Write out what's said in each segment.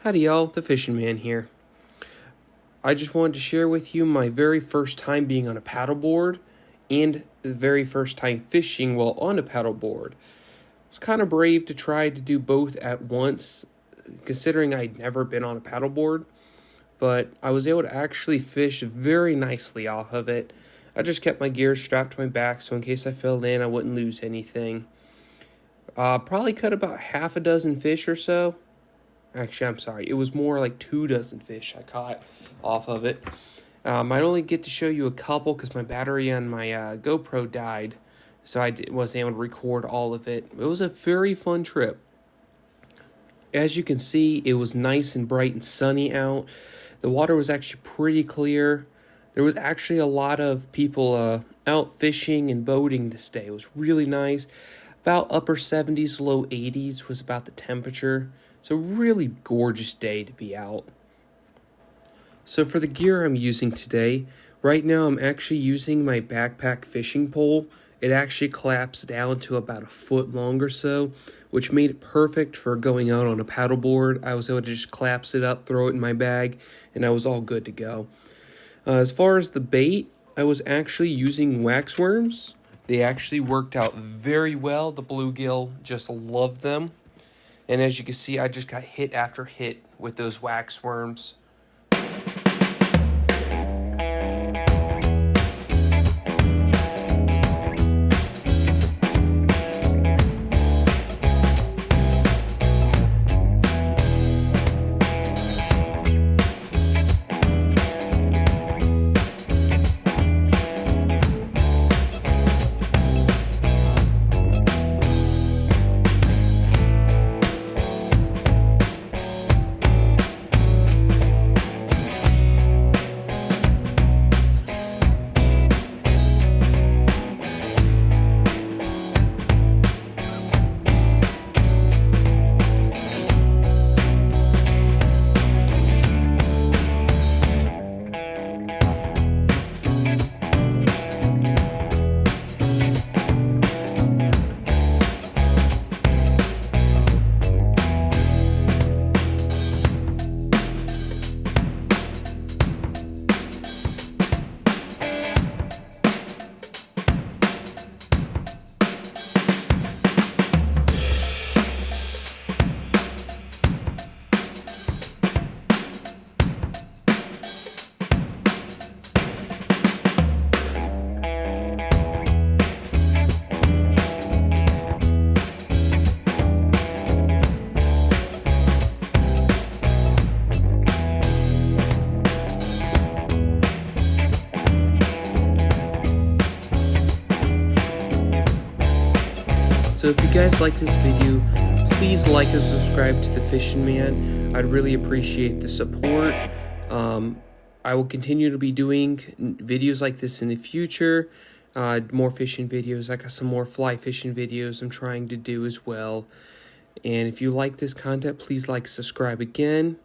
Howdy y'all, the Fishing Man here. I just wanted to share with you my very first time being on a paddleboard and the very first time fishing while on a paddleboard. It's kind of brave to try to do both at once, considering I'd never been on a paddleboard, but I was able to actually fish very nicely off of it. I just kept my gear strapped to my back so in case I fell in I wouldn't lose anything. Probably caught about half a dozen fish or so. Actually, I'm sorry. It was more like 2 dozen fish I caught off of it. I only get to show you a couple because my battery on my GoPro died, so I wasn't able to record all of it. It was a very fun trip. As you can see, it was nice and bright and sunny out. The water was actually pretty clear. There was actually a lot of people out fishing and boating this day. It was really nice. About upper 70s, low 80s was about the temperature. It's a really gorgeous day to be out. So for the gear I'm using today, right now I'm actually using my backpack fishing pole. It actually collapsed down to about a foot long or so, which made it perfect for going out on a paddleboard. I was able to just collapse it up, throw it in my bag, and I was all good to go. As far as the bait, I was actually using wax worms. They actually worked out very well. The bluegill just loved them. And as you can see, I just got hit after hit with those wax worms. So if you guys like this video, please like and subscribe to the Fishing Man. I'd really appreciate the support. I will continue to be doing videos like this in the future. More fishing videos. I got some more fly fishing videos I'm trying to do as well. And if you like this content, please like, subscribe again.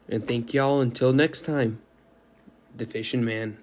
And thank y'all until next time. The Fishing Man.